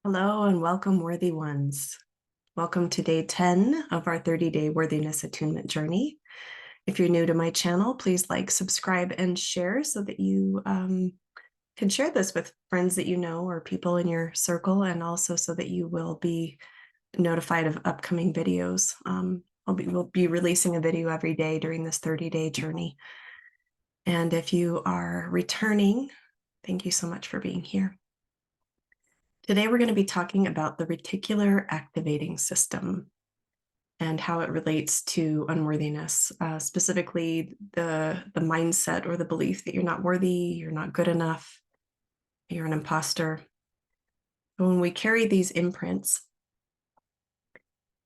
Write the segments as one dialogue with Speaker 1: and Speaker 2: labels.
Speaker 1: Hello and welcome, worthy ones. Welcome to day 10 of our 30-day Worthiness Attunement journey. If you're new to my channel, please like, subscribe, and share so that you can share this with friends that you know or people in your circle, and also so that you will be notified of upcoming videos. We'll be releasing a video every day during this 30-day journey. And if you are returning, thank you so much for being here. Today, we're going to be talking about the reticular activating system and how it relates to unworthiness, specifically the mindset or the belief that you're not worthy, you're not good enough, you're an imposter. When we carry these imprints,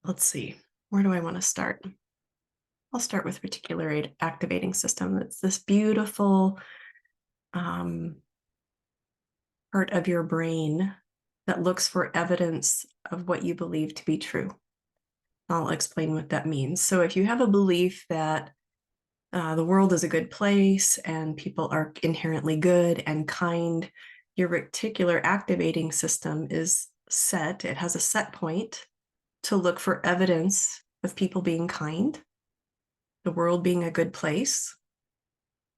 Speaker 1: let's see, where do I want to start? I'll start with reticular activating system. It's this beautiful part of your brain that looks for evidence of what you believe to be true. I'll explain what that means. So if you have a belief that the world is a good place and people are inherently good and kind, your reticular activating system is set. It has a set point to look for evidence of people being kind, the world being a good place.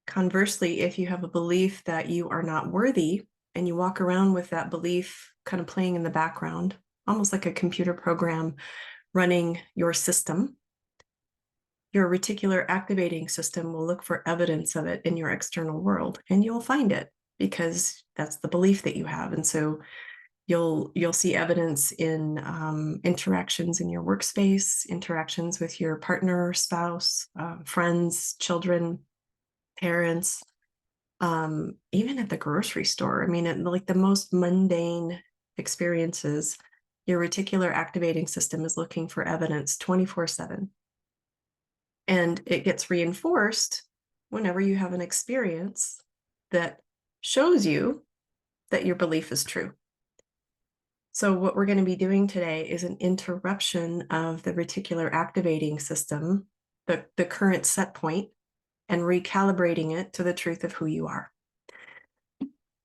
Speaker 1: Conversely, if you have a belief that you are not worthy and you walk around with that belief kind of playing in the background, almost like a computer program running your system, your reticular activating system will look for evidence of it in your external world, and you'll find it because that's the belief that you have. And so you'll see evidence in interactions in your workspace, interactions with your partner, spouse, friends, children, parents, even at the grocery store. I mean, like the most mundane experiences, your reticular activating system is looking for evidence 24/7. And it gets reinforced whenever you have an experience that shows you that your belief is true. So what we're going to be doing today is an interruption of the reticular activating system, the current set point, and recalibrating it to the truth of who you are.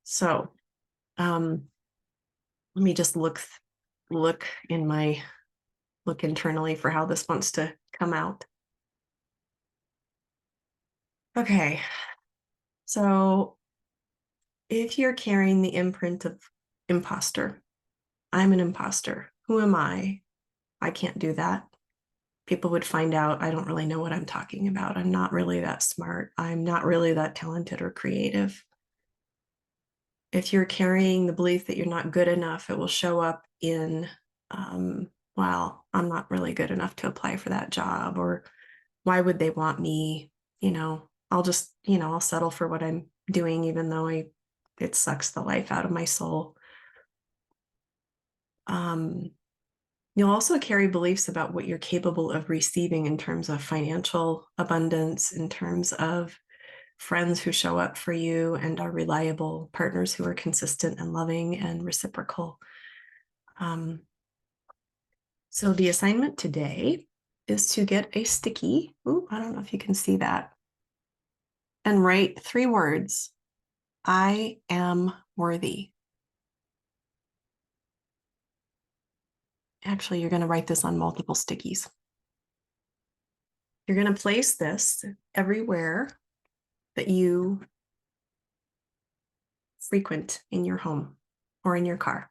Speaker 1: So let me just look internally for how this wants to come out. Okay, so if you're carrying the imprint of imposter, I'm an imposter. Who am I? I can't do that. People would find out I don't really know what I'm talking about. I'm not really that smart. I'm not really that talented or creative. If you're carrying the belief that you're not good enough, it will show up in, well, I'm not really good enough to apply for that job, or why would they want me? I'll just, I'll settle for what I'm doing, even though it sucks the life out of my soul. You'll also carry beliefs about what you're capable of receiving in terms of financial abundance, in terms of friends who show up for you and are reliable, partners who are consistent and loving and reciprocal. So the assignment today is to get a sticky. Ooh, I don't know if you can see that. And write 3 words. I am worthy. Actually, you're going to write this on multiple stickies. You're going to place this everywhere that you frequent in your home or in your car.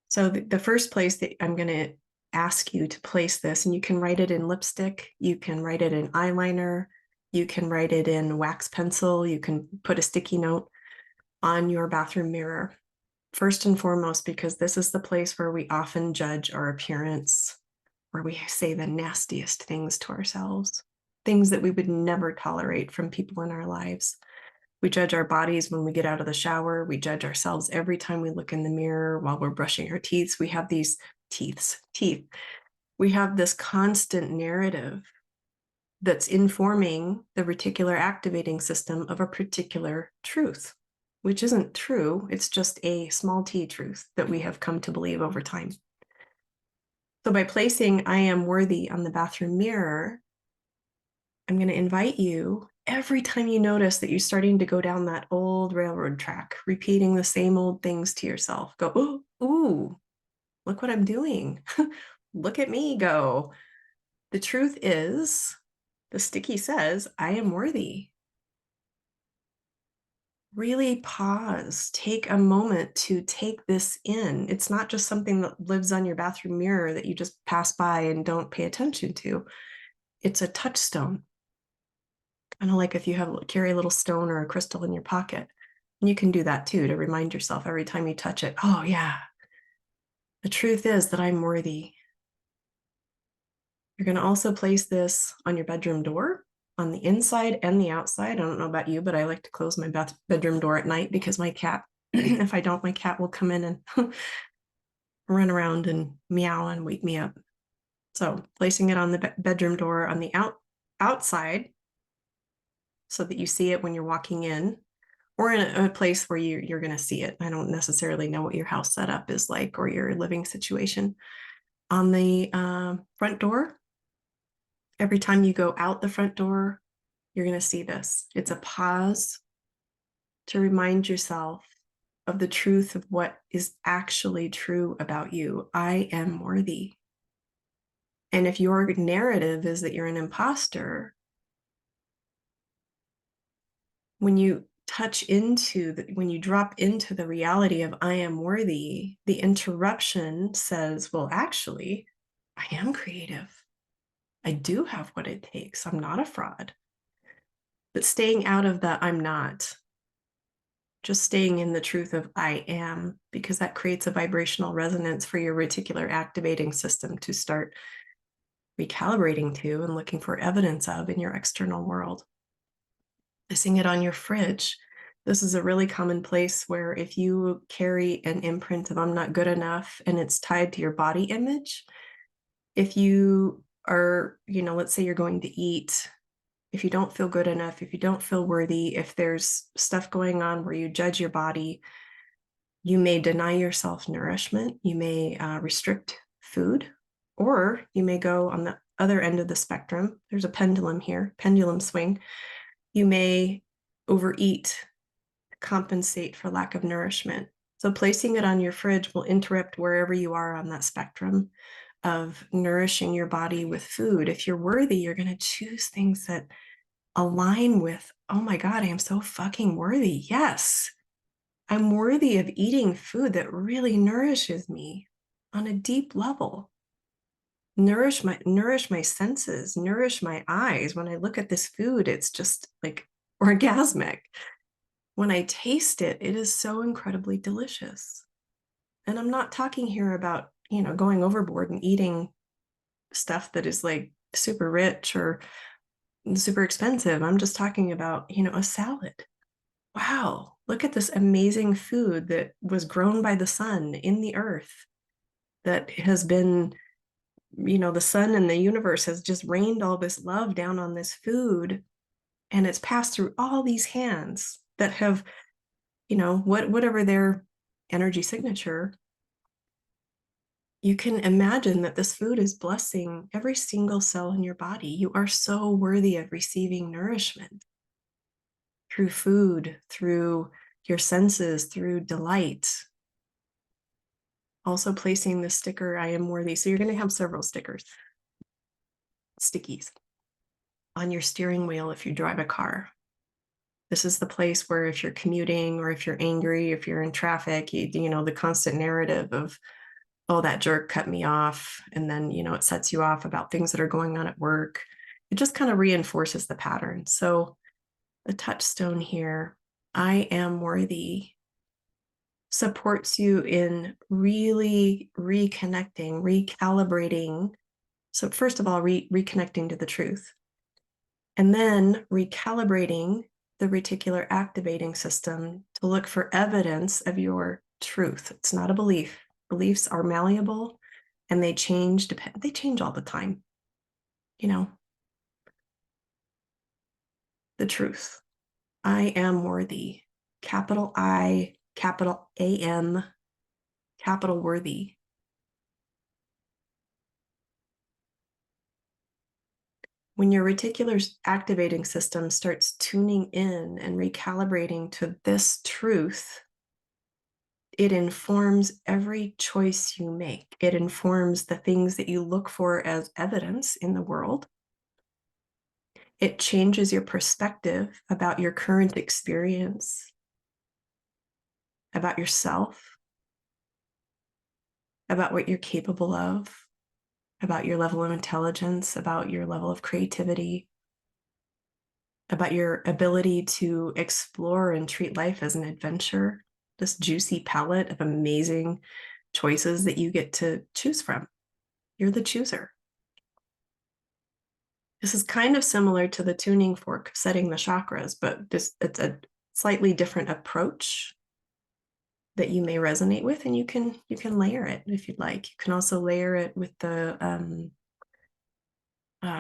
Speaker 1: So the first place that I'm going to ask you to place this, and you can write it in lipstick, you can write it in eyeliner, you can write it in wax pencil, you can put a sticky note on your bathroom mirror. First and foremost, because this is the place where we often judge our appearance, where we say the nastiest things to ourselves, things that we would never tolerate from people in our lives. We judge our bodies when we get out of the shower. We judge ourselves every time we look in the mirror while we're brushing our teeth. We have these teeth. We have this constant narrative that's informing the reticular activating system of a particular truth, which isn't true. It's just a small t truth that we have come to believe over time. So by placing I am worthy on the bathroom mirror, I'm going to invite you every time you notice that you're starting to go down that old railroad track, repeating the same old things to yourself, go, ooh, ooh, look what I'm doing. Look at me go. The truth is, the sticky says, I am worthy. Really pause, take a moment to take this in. It's not just something that lives on your bathroom mirror that you just pass by and don't pay attention to. It's a touchstone. Kind of like if you carry a little stone or a crystal in your pocket. And you can do that too, to remind yourself every time you touch it, oh yeah, the truth is that I'm worthy. You're going to also place this on your bedroom door, on the inside and the outside. I don't know about you, but I like to close my bedroom door at night because my cat, if I don't, my cat will come in and run around and meow and wake me up. So placing it on the bedroom door on the outside so that you see it when you're walking in, or in a place where you're going to see it. I don't necessarily know what your house setup is like or your living situation. On the front door, every time you go out the front door, you're going to see this. It's a pause to remind yourself of the truth of what is actually true about you. I am worthy. And if your narrative is that you're an imposter, when you when you drop into the reality of I am worthy, the interruption says, well, actually, I am creative. I do have what it takes. I'm not a fraud. But staying out of the I'm not, just staying in the truth of I am, because that creates a vibrational resonance for your reticular activating system to start recalibrating to and looking for evidence of in your external world. Placing it on your fridge. This is a really common place where if you carry an imprint of I'm not good enough and it's tied to your body image, if you are, let's say you're going to eat, if you don't feel good enough, if you don't feel worthy, if there's stuff going on where you judge your body, you may deny yourself nourishment, you may restrict food, or you may go on the other end of the spectrum. There's a pendulum here, pendulum swing. You may overeat, compensate for lack of nourishment. So placing it on your fridge will interrupt wherever you are on that spectrum of nourishing your body with food. If you're worthy, you're going to choose things that align with, oh my God, I am so fucking worthy. Yes, I'm worthy of eating food that really nourishes me on a deep level. Nourish my senses, nourish my eyes. When I look at this food, it's just like orgasmic. When I taste it, it is so incredibly delicious. And I'm not talking here about, going overboard and eating stuff that is like super rich or super expensive. I'm just talking about, a salad. Wow, look at this amazing food that was grown by the sun in the earth, that has been, the sun and the universe has just rained all this love down on this food. And it's passed through all these hands that have, whatever their energy signature, you can imagine that this food is blessing every single cell in your body. You are so worthy of receiving nourishment through food, through your senses, through delight. Also placing the sticker, I am worthy. So you're going to have several stickers, stickies, on your steering wheel if you drive a car. This is the place where if you're commuting or if you're angry, if you're in traffic, the constant narrative of, oh, that jerk cut me off. And then, it sets you off about things that are going on at work. It just kind of reinforces the pattern. So the touchstone here, I am worthy, supports you in really reconnecting, recalibrating. So first of all, reconnecting to the truth, and then recalibrating the reticular activating system to look for evidence of your truth. It's not a belief. Beliefs are malleable and they change all the time. The truth. I am worthy. Capital I, capital AM, capital worthy. When your reticular activating system starts tuning in and recalibrating to this truth, it informs every choice you make. It informs the things that you look for as evidence in the world. It changes your perspective about your current experience, about yourself, about what you're capable of, about your level of intelligence, about your level of creativity, about your ability to explore and treat life as an adventure, this juicy palette of amazing choices that you get to choose from. You're the chooser. This is kind of similar to the tuning fork of setting the chakras, but it's a slightly different approach that you may resonate with, and you can layer it if you'd like. You can also layer it with the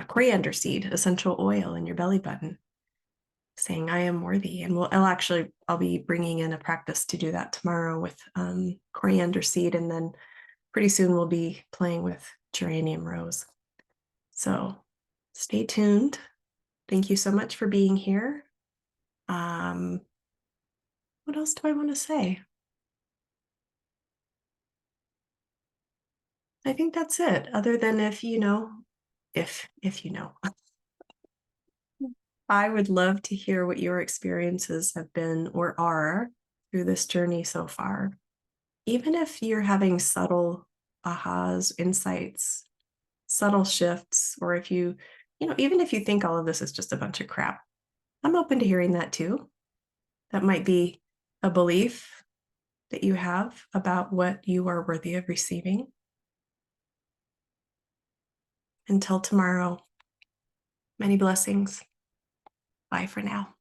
Speaker 1: coriander seed essential oil in your belly button, saying I am worthy. And I'll be bringing in a practice to do that tomorrow with coriander seed, and then pretty soon we'll be playing with geranium rose. So stay tuned. Thank you so much for being here. What else do I want to say? I think that's it, other than if you know, I would love to hear what your experiences have been or are through this journey so far. Even if you're having subtle ahas, insights, subtle shifts, or if even if you think all of this is just a bunch of crap, I'm open to hearing that too. That might be a belief that you have about what you are worthy of receiving. Until tomorrow, many blessings. Bye for now.